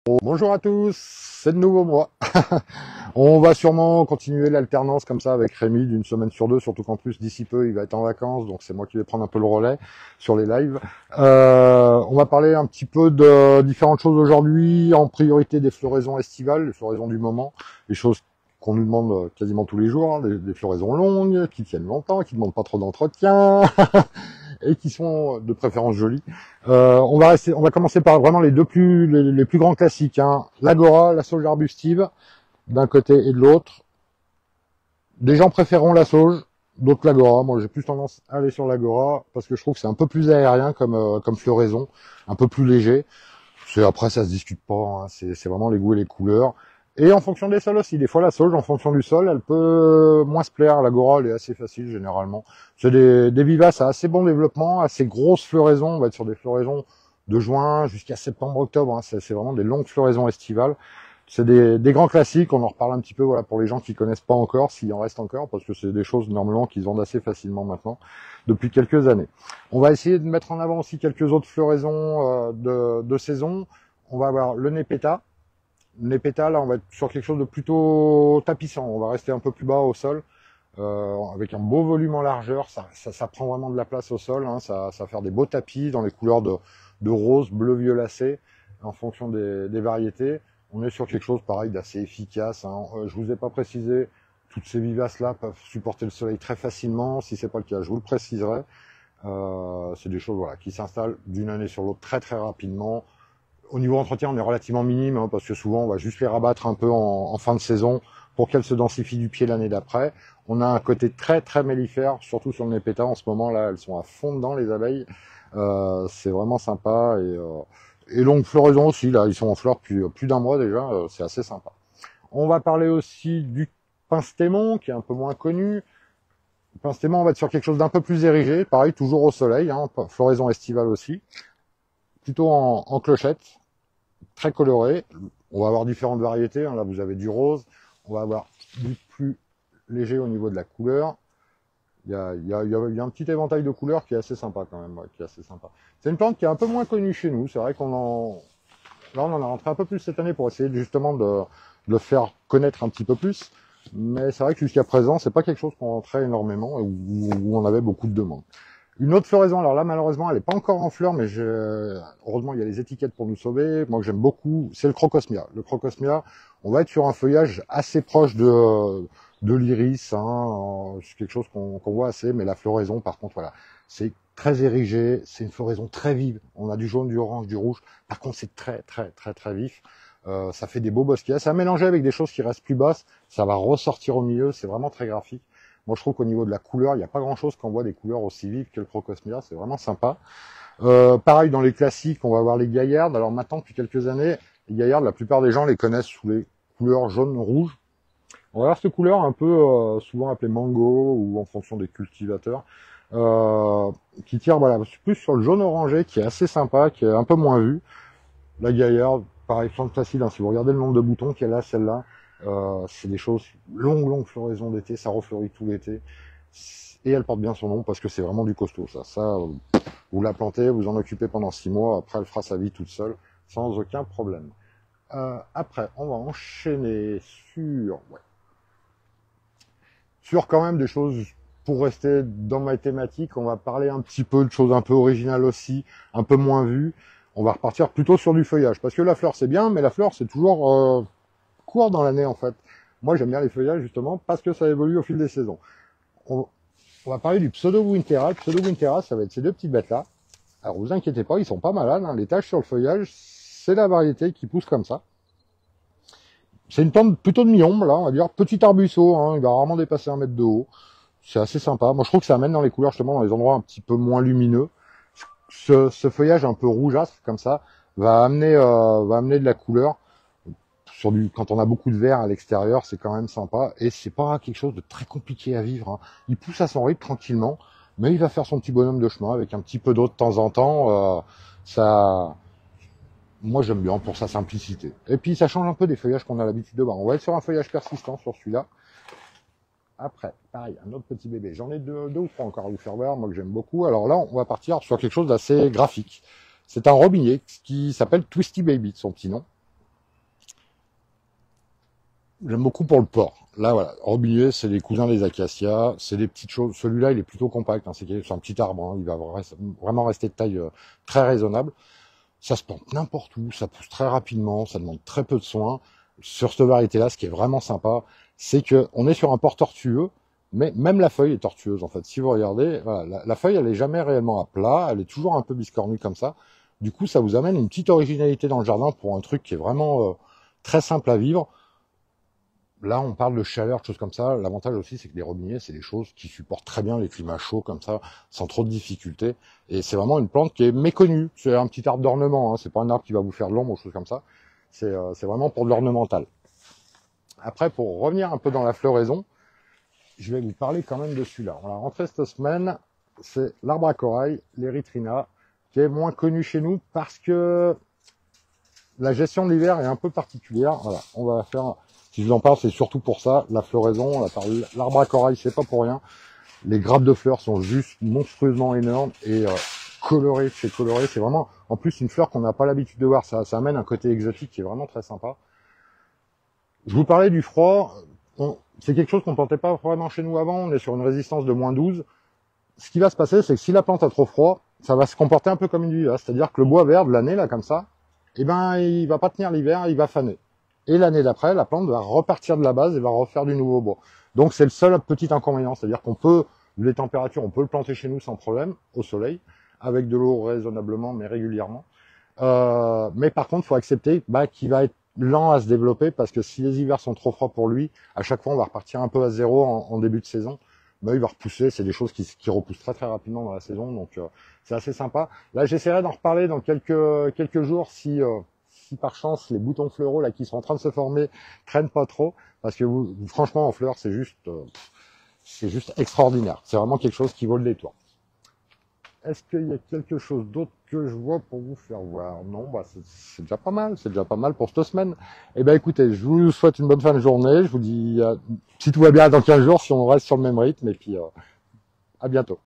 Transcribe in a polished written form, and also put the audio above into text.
Bonjour à tous, c'est de nouveau moi. On va sûrement continuer l'alternance comme ça avec Rémi d'une semaine sur deux, surtout qu'en plus d'ici peu il va être en vacances, donc c'est moi qui vais prendre un peu le relais sur les lives. On va parler un petit peu de différentes choses aujourd'hui, en priorité des floraisons estivales, les floraisons du moment, les choses qu'on nous demande quasiment tous les jours, hein, des floraisons longues, qui tiennent longtemps, qui ne demandent pas trop d'entretien. Et qui sont de préférence jolies. On va commencer par vraiment les plus grands classiques, hein. L'agora, la sauge arbustive, d'un côté et de l'autre. Des gens préféreront la sauge, d'autres l'agora. Moi, j'ai plus tendance à aller sur l'agora parce que je trouve que c'est un peu plus aérien comme floraison, un peu plus léger. Après, ça se discute pas, hein. C'est vraiment les goûts et les couleurs. Et en fonction des sols aussi. Des fois, la sauge, en fonction du sol, elle peut moins se plaire. L'agora, elle est assez facile, généralement. C'est des vivaces à assez bon développement, assez grosses floraisons. On va être sur des floraisons de juin jusqu'à septembre-octobre, hein. C'est vraiment des longues floraisons estivales. C'est des grands classiques. On en reparle un petit peu, voilà, pour les gens qui connaissent pas encore, s'il en reste encore, parce que c'est des choses, normalement, qu'ils vendent assez facilement maintenant, depuis quelques années. On va essayer de mettre en avant aussi quelques autres floraisons de saison. On va avoir le Nepeta. Nepeta, là, on va être sur quelque chose de plutôt tapissant. On va rester un peu plus bas au sol, avec un beau volume en largeur. Ça prend vraiment de la place au sol, hein. Ça va faire des beaux tapis dans les couleurs de rose, bleu, violacé, en fonction des variétés. On est sur quelque chose, pareil, d'assez efficace, hein. Je vous ai pas précisé, toutes ces vivaces-là peuvent supporter le soleil très facilement. Si c'est pas le cas, je vous le préciserai. C'est des choses, voilà, qui s'installent d'une année sur l'autre très très rapidement. Au niveau entretien, on est relativement minime, hein, parce que souvent, on va juste les rabattre un peu en fin de saison pour qu'elles se densifient du pied l'année d'après. On a un côté très très mellifère, surtout sur le Nepeta en ce moment, là, elles sont à fond dedans, les abeilles. C'est vraiment sympa. Et longue floraison aussi, là, ils sont en fleurs depuis plus d'un mois déjà, c'est assez sympa. On va parler aussi du Pinstémon, qui est un peu moins connu. Le Pinstémon, on va être sur quelque chose d'un peu plus érigé, pareil, toujours au soleil, hein, floraison estivale aussi. Plutôt en clochette, très coloré. On va avoir différentes variétés, hein. Là, vous avez du rose. On va avoir du plus léger au niveau de la couleur. Il y a un petit éventail de couleurs qui est assez sympa quand même, ouais, qui est assez sympa. C'est une plante qui est un peu moins connue chez nous. C'est vrai là, on en a rentré un peu plus cette année pour essayer justement de le faire connaître un petit peu plus. Mais c'est vrai que jusqu'à présent, c'est pas quelque chose qu'on rentrait énormément et où on avait beaucoup de demandes. Une autre floraison, alors là malheureusement elle n'est pas encore en fleurs, mais heureusement il y a les étiquettes pour nous sauver. Moi que j'aime beaucoup, c'est le Crocosmia. Le Crocosmia, on va être sur un feuillage assez proche de l'iris, hein. C'est quelque chose qu'on voit assez, mais la floraison par contre voilà, c'est très érigé, c'est une floraison très vive. On a du jaune, du orange, du rouge. Par contre c'est très très très très vif. Ça fait des beaux bosquets. Ça a mélangé avec des choses qui restent plus basses, ça va ressortir au milieu, c'est vraiment très graphique. Moi, je trouve qu'au niveau de la couleur, il n'y a pas grand-chose qu'on voit des couleurs aussi vives que le Crocosmia. C'est vraiment sympa. Pareil, dans les classiques, on va avoir les gaillardes. Alors maintenant, depuis quelques années, les gaillardes, la plupart des gens les connaissent sous les couleurs jaune-rouge. On va avoir cette couleur un peu souvent appelée mango ou en fonction des cultivateurs, qui tire voilà, plus sur le jaune-orangé, qui est assez sympa, qui est un peu moins vu. La gaillarde, pareil, plante facile, hein. Si vous regardez le nombre de boutons qu'elle a, celle-là, c'est des choses longue floraison d'été, ça refleurit tout l'été et elle porte bien son nom parce que c'est vraiment du costaud, ça vous la plantez, vous en occupez pendant 6 mois, après elle fera sa vie toute seule sans aucun problème. Après on va enchaîner sur quand même des choses pour rester dans ma thématique. On va parler un petit peu de choses un peu originales aussi, un peu moins vues. On va repartir plutôt sur du feuillage parce que la fleur c'est bien, mais la fleur c'est toujours court dans l'année en fait. Moi j'aime bien les feuillages justement parce que ça évolue au fil des saisons. On va parler du Pseudo-Wintera. Le Pseudo-Wintera, ça va être ces deux petites bêtes là. Alors vous inquiétez pas, ils sont pas malades, hein. Les taches sur le feuillage, c'est la variété qui pousse comme ça. C'est une plante plutôt de mi-ombre là, on va dire, petit arbusseau, hein. Il va rarement dépasser 1 mètre de haut. C'est assez sympa. Moi je trouve que ça amène dans les couleurs justement dans les endroits un petit peu moins lumineux. Ce feuillage un peu rougeâtre comme ça va amener de la couleur. Quand on a beaucoup de vert à l'extérieur, c'est quand même sympa. Et c'est pas quelque chose de très compliqué à vivre, hein. Il pousse à son rythme tranquillement, mais il va faire son petit bonhomme de chemin avec un petit peu d'eau de temps en temps. Moi j'aime bien pour sa simplicité. Et puis ça change un peu des feuillages qu'on a l'habitude de voir. On va être sur un feuillage persistant sur celui-là. Après, pareil, un autre petit bébé. J'en ai deux ou trois encore à vous faire voir, moi que j'aime beaucoup. Alors là, on va partir sur quelque chose d'assez graphique. C'est un robinier qui s'appelle Twisty Baby, de son petit nom. J'aime beaucoup pour le port. Là, voilà, robilier, c'est les cousins des acacias, c'est des petites choses. Celui-là, il est plutôt compact, hein, c'est un petit arbre, hein, il va vraiment rester de taille très raisonnable. Ça se plante n'importe où, ça pousse très rapidement, ça demande très peu de soins. Sur cette variété-là, ce qui est vraiment sympa, c'est que on est sur un port tortueux, mais même la feuille est tortueuse en fait. Si vous regardez, voilà, la feuille, elle est jamais réellement à plat, elle est toujours un peu biscornue comme ça. Du coup, ça vous amène une petite originalité dans le jardin pour un truc qui est vraiment très simple à vivre. Là, on parle de chaleur, de choses comme ça. L'avantage aussi, c'est que les robiniers, c'est des choses qui supportent très bien les climats chauds comme ça, sans trop de difficultés. Et c'est vraiment une plante qui est méconnue. C'est un petit arbre d'ornement, hein. C'est pas un arbre qui va vous faire de l'ombre ou choses comme ça. C'est vraiment pour de l'ornemental. Après, pour revenir un peu dans la floraison, je vais vous parler quand même de celui-là. On l'a rentré cette semaine. C'est l'arbre à corail, l'Erythrina, qui est moins connu chez nous parce que la gestion de l'hiver est un peu particulière. Voilà, on va faire... Si je vous en parle, c'est surtout pour ça. La floraison, l'arbre à corail, c'est pas pour rien. Les grappes de fleurs sont juste monstrueusement énormes et colorées chez colorées. C'est vraiment, en plus, une fleur qu'on n'a pas l'habitude de voir. Ça amène un côté exotique qui est vraiment très sympa. Je vous parlais du froid. C'est quelque chose qu'on ne plantait pas vraiment chez nous avant. On est sur une résistance de -12. Ce qui va se passer, c'est que si la plante a trop froid, ça va se comporter un peu comme une vivace. C'est-à-dire que le bois vert de l'année, là, comme ça, eh ben, il va pas tenir l'hiver, il va faner. Et l'année d'après, la plante va repartir de la base et va refaire du nouveau bois. Donc c'est le seul petit inconvénient, c'est-à-dire qu'on peut, les températures, on peut le planter chez nous sans problème, au soleil, avec de l'eau raisonnablement, mais régulièrement. Mais par contre, il faut accepter qu'il va être lent à se développer, parce que si les hivers sont trop froids pour lui, à chaque fois on va repartir un peu à zéro en début de saison. Il va repousser, c'est des choses qui repoussent très très rapidement dans la saison, donc c'est assez sympa. Là, j'essaierai d'en reparler dans quelques jours si par chance les boutons fleuraux là qui sont en train de se former traînent pas trop, parce que franchement en fleurs c'est juste extraordinaire. C'est vraiment quelque chose qui vaut le détour. Est-ce qu'il y a quelque chose d'autre que je vois pour vous faire voir? Non, c'est déjà pas mal, c'est déjà pas mal pour cette semaine. Eh ben écoutez, je vous souhaite une bonne fin de journée. Je vous dis si tout va bien dans 15 jours, si on reste sur le même rythme, et puis à bientôt.